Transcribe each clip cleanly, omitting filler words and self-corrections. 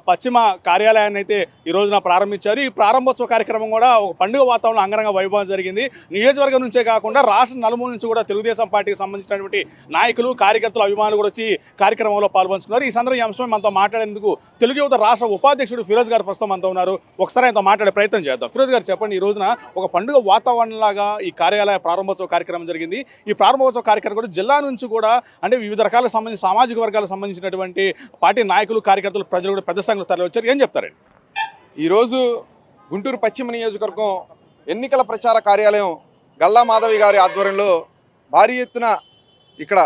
పశ్చిమ కార్యాలయాన్ని అయితే ఈ రోజున ప్రారంభించారు. ఈ ప్రారంభోత్సవ కార్యక్రమం కూడా ఒక పండుగ వాతావరణం అంగరంగ వైభవం జరిగింది. నియోజకవర్గం నుంచే కాకుండా రాష్ట్ర నలుమూల నుంచి కూడా తెలుగుదేశం పార్టీకి సంబంధించినటువంటి నాయకులు, కార్యకర్తలు, అభిమానులు కూడా వచ్చి కార్యక్రమంలో పాల్పంచుకున్నారు. ఈ సందర్భంగా ఈ అంశం మనతో మాట్లాడేందుకు తెలుగు యువత రాష్ట్ర ఉపాధ్యక్షుడు ఫిరోజ్ గారు ప్రస్తుతం మనతో ఉన్నారు. ఒకసారి ఆయనతో మాట్లాడే ప్రయత్నం చేద్దాం. ఫిరోజ్ గారు చెప్పండి, ఈ రోజున ఒక పండుగ వాతావరణంలాగా ఈ కార్యాలయ ప్రారంభోత్సవ కార్యక్రమం జరిగింది. ఈ ప్రారంభోత్సవ కార్యక్రమం కూడా జిల్లా నుంచి కూడా అంటే వివిధ రకాలకు సంబంధించి సామాజిక వర్గాలకు సంబంధించినటువంటి పార్టీ నాయకులు, కార్యకర్తలు, ప్రజలు కూడా పెద్ద సంఖ్యలో తరలి వచ్చారు. ఏం చెప్తారండి? ఈరోజు గుంటూరు పశ్చిమ నియోజకవర్గం ఎన్నికల ప్రచార కార్యాలయం గల్లా మాధవి గారి ఆధ్వర్యంలో భారీ ఎత్తున ఇక్కడ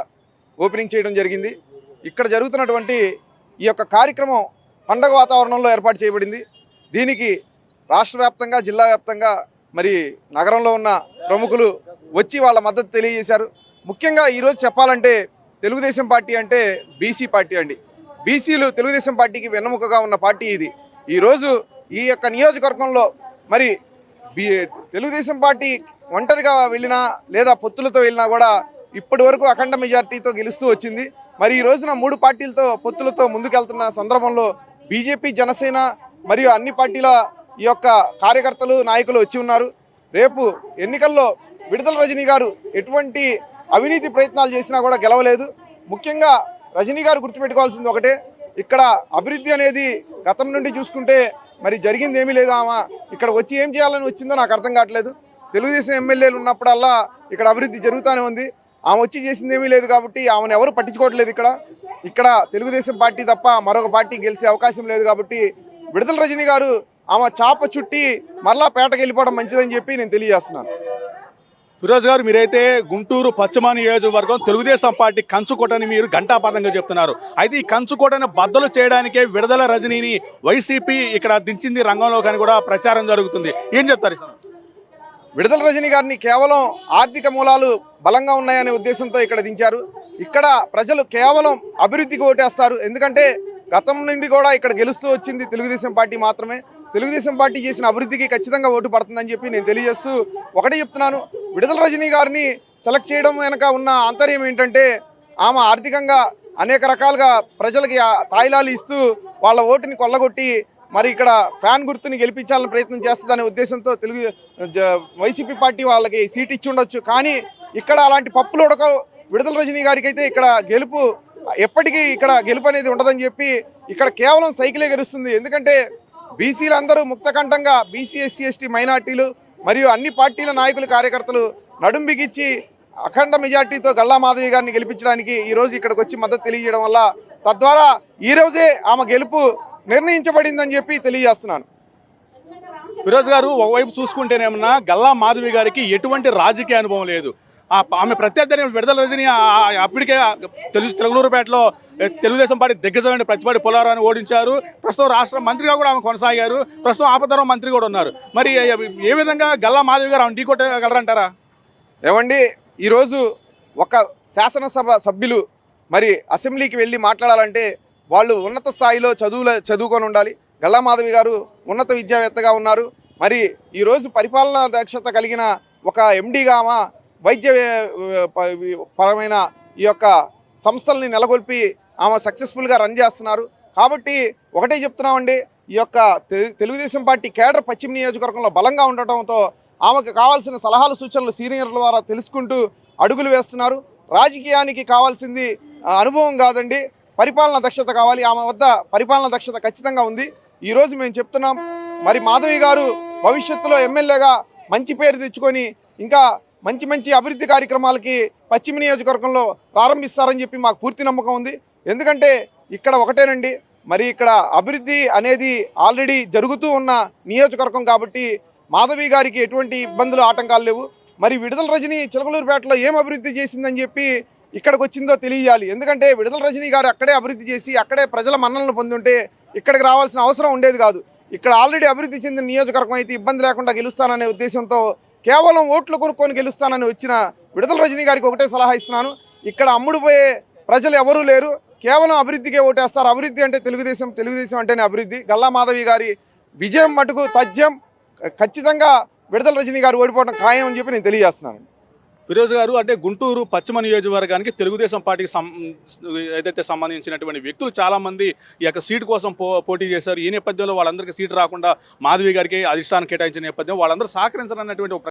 ఓపెనింగ్ చేయడం జరిగింది. ఇక్కడ జరుగుతున్నటువంటి ఈ యొక్క కార్యక్రమం పండగ వాతావరణంలో ఏర్పాటు చేయబడింది. దీనికి రాష్ట్ర వ్యాప్తంగా, జిల్లా వ్యాప్తంగా, మరి నగరంలో ఉన్న ప్రముఖులు వచ్చి వాళ్ళ మద్దతు తెలియజేశారు. ముఖ్యంగా ఈరోజు చెప్పాలంటే తెలుగుదేశం పార్టీ అంటే బీసీ పార్టీ అండి. బీసీలు తెలుగుదేశం పార్టీకి వెన్నెముకగా ఉన్న పార్టీ ఇది. ఈరోజు ఈ యొక్క నియోజకవర్గంలో మరి తెలుగుదేశం పార్టీ ఒంటరిగా వెళ్ళినా లేదా పొత్తులతో వెళ్ళినా కూడా ఇప్పటి వరకు అఖండ మెజార్టీతో గెలుస్తూ వచ్చింది. మరి ఈ రోజున 3 పార్టీలతో పొత్తులతో ముందుకెళ్తున్న సందర్భంలో బీజేపీ, జనసేన మరియు అన్ని పార్టీల ఈ యొక్క కార్యకర్తలు, నాయకులు వచ్చి ఉన్నారు. రేపు ఎన్నికల్లో విడుదల రజనీ గారు ఎటువంటి అవినీతి ప్రయత్నాలు చేసినా కూడా గెలవలేదు. ముఖ్యంగా రజనీ గారు గుర్తుపెట్టుకోవాల్సింది ఒకటే, ఇక్కడ అభివృద్ధి అనేది గతం నుండి చూసుకుంటే మరి జరిగింది ఏమీ లేదు. ఆమె ఇక్కడ వచ్చి ఏం చేయాలని వచ్చిందో నాకు అర్థం కావట్లేదు. తెలుగుదేశం ఎమ్మెల్యేలు ఉన్నప్పుడల్లా ఇక్కడ అభివృద్ధి జరుగుతూనే ఉంది. ఆమె వచ్చి చేసింది ఏమీ లేదు కాబట్టి ఆమెను ఎవరు పట్టించుకోవట్లేదు. ఇక్కడ తెలుగుదేశం పార్టీ తప్ప మరొక పార్టీ గెలిచే అవకాశం లేదు కాబట్టి విడుదల రజనీ గారు ఆమె చాప చుట్టి మరలా పేటకి వెళ్ళిపోవడం మంచిదని చెప్పి నేను తెలియజేస్తున్నాను. ఫిరోజ్ గారు, మీరైతే గుంటూరు పశ్చిమ నియోజకవర్గం తెలుగుదేశం పార్టీ కంచుకోటని మీరు ఘంటాపథంగా చెప్తున్నారు. అయితే ఈ కంచుకోటని బద్దలు చేయడానికే విడుదల రజనీని వైసీపీ ఇక్కడ దించింది రంగంలో కానీ కూడా ప్రచారం జరుగుతుంది. ఏం చెప్తారు? విడుదల రజనీ గారిని కేవలం ఆర్థిక మూలాలు బలంగా ఉన్నాయనే ఉద్దేశంతో ఇక్కడ దించారు. ఇక్కడ ప్రజలు కేవలం అభివృద్ధికి ఓటేస్తారు. ఎందుకంటే గతం నుండి కూడా ఇక్కడ గెలుస్తూ వచ్చింది తెలుగుదేశం పార్టీ మాత్రమే. తెలుగుదేశం పార్టీ చేసిన అభివృద్ధికి ఖచ్చితంగా ఓటు పడుతుందని చెప్పి నేను తెలియజేస్తూ ఒకటే చెప్తున్నాను, విడుదల రజనీ గారిని సెలెక్ట్ చేయడం వెనక ఉన్న ఆంతర్యం ఏంటంటే ఆమె ఆర్థికంగా అనేక రకాలుగా ప్రజలకి తాయిలాలు ఇస్తూ వాళ్ళ ఓటుని కొల్లగొట్టి మరి ఇక్కడ ఫ్యాన్ గుర్తుని గెలిపించాలని ప్రయత్నం చేస్తుందనే ఉద్దేశంతో వైసీపీ పార్టీ వాళ్ళకి సీట్ ఇచ్చి ఉండొచ్చు. కానీ ఇక్కడ అలాంటి పప్పులు ఉడకవు. విడుదల రజనీ గారికి అయితే ఇక్కడ గెలుపు ఎప్పటికీ ఇక్కడ గెలుపు అనేది ఉండదని చెప్పి ఇక్కడ కేవలం సైకిలే గెలుస్తుంది. ఎందుకంటే బీసీలందరూ ముక్తకంఠంగా బీసీ, ఎస్సీ, ఎస్టీ, మైనార్టీలు మరియు అన్ని పార్టీల నాయకులు, కార్యకర్తలు నడుం బిగించి అఖండ మెజార్టీతో గల్లా మాధవి గారిని గెలిపించడానికి ఈరోజు ఇక్కడికి వచ్చి మద్దతు తెలియజేయడం వల్ల తద్వారా ఈరోజే ఆమె గెలుపు నిర్ణయించబడిందని చెప్పి తెలియజేస్తున్నాను. ఫిరోజ్ గారు, ఒకవైపు చూసుకుంటేనేమన్నా గల్లా మాధవి గారికి ఎటువంటి రాజకీయ అనుభవం లేదు. ఆమె ప్రత్యర్థి విడుదల రజనీ అప్పటికే తెలుగునూరుపేటలో తెలుగుదేశం పార్టీ దిగ్గజమైన ప్రతిపాటి పుల్లారావుని ఓడించారు. ప్రస్తుతం రాష్ట్ర మంత్రిగా కూడా ఆమె కొనసాగారు. ప్రస్తుతం ఆపద్ధర్మ మంత్రి కూడా ఉన్నారు. మరి ఏ విధంగా గల్లా మాధవి గారు ఆమె ఢీకొట్టగలరంటారా? ఏమండి, ఈరోజు ఒక శాసనసభ సభ్యులు మరి అసెంబ్లీకి వెళ్ళి మాట్లాడాలంటే వాళ్ళు ఉన్నత స్థాయిలో చదువుకొని ఉండాలి. గల్లా మాధవి గారు ఉన్నత విద్యావేత్తగా ఉన్నారు. మరి ఈరోజు పరిపాలనా దక్షత కలిగిన ఒక ఎండీగా ఆమె వైద్య పరమైన ఈ యొక్క సంస్థల్ని నెలకొల్పి ఆమె సక్సెస్ఫుల్గా రన్ చేస్తున్నారు. కాబట్టి ఒకటే చెప్తున్నామండి, ఈ యొక్క తెలుగుదేశం పార్టీ కేడర్ పశ్చిమ నియోజకవర్గంలో బలంగా ఉండటంతో ఆమెకు కావాల్సిన సలహాలు, సూచనలు సీనియర్ల ద్వారా తెలుసుకుంటూ అడుగులు వేస్తున్నారు. రాజకీయానికి కావాల్సింది అనుభవం కాదండి, పరిపాలన దక్షత కావాలి. ఆమె వద్ద పరిపాలన దక్షత ఖచ్చితంగా ఉంది. ఈరోజు మేము చెప్తున్నాం, మరి మాధవి గారు భవిష్యత్తులో ఎమ్మెల్యేగా మంచి పేరు తెచ్చుకొని ఇంకా మంచి మంచి అభివృద్ధి కార్యక్రమాలకి పశ్చిమ నియోజకవర్గంలో ప్రారంభిస్తారని చెప్పి మాకు పూర్తి నమ్మకం ఉంది. ఎందుకంటే ఇక్కడ ఒకటేనండి, మరి ఇక్కడ అభివృద్ధి అనేది ఆల్రెడీ జరుగుతూ ఉన్న నియోజకవర్గం కాబట్టి మాధవి గారికి ఎటువంటి ఇబ్బందులు, ఆటంకాలు లేవు. మరి విడుదల రజనీ చిలకలూరుపేటలో ఏం అభివృద్ధి చేసిందని చెప్పి ఇక్కడికి వచ్చిందో తెలియాలి. ఎందుకంటే విడుదల రజనీ గారు అక్కడే అభివృద్ధి చేసి అక్కడే ప్రజల మన్ననలు పొంది ఉంటే ఇక్కడికి రావాల్సిన అవసరం ఉండేది కాదు. ఇక్కడ ఆల్రెడీ అభివృద్ధి చెందిన నియోజకవర్గం అయితే ఇబ్బంది లేకుండా గెలుస్తాననే ఉద్దేశంతో కేవలం ఓట్లు కొనుక్కొని గెలుస్తానని వచ్చిన విడుదల రజనీ గారికి ఒకటే సలహా ఇస్తున్నాను, ఇక్కడ అమ్ముడుపోయే ప్రజలు ఎవరూ లేరు, కేవలం అభివృద్ధికే ఓటేస్తారు. అభివృద్ధి అంటే తెలుగుదేశం, తెలుగుదేశం అంటేనే అభివృద్ధి. గల్లా మాధవి గారి విజయం మటుకు తథ్యం. ఖచ్చితంగా విడుదల రజనీ గారు ఓడిపోవడం ఖాయం అని చెప్పి నేను తెలియజేస్తున్నాను. ఫిరోజ్ గారు, అంటే గుంటూరు పశ్చిమ నియోజకవర్గానికి తెలుగుదేశం పార్టీకి ఏదైతే సంబంధించినటువంటి వ్యక్తులు చాలా మంది ఈ యొక్క సీటు కోసం పోటీ చేశారు. ఈ నేపథ్యంలో వాళ్ళందరికీ సీటు రాకుండా మాధవి గారికి అధిష్టానం కేటాయించిన నేపథ్యం వాళ్ళందరూ సహకరించాలన్నటువంటి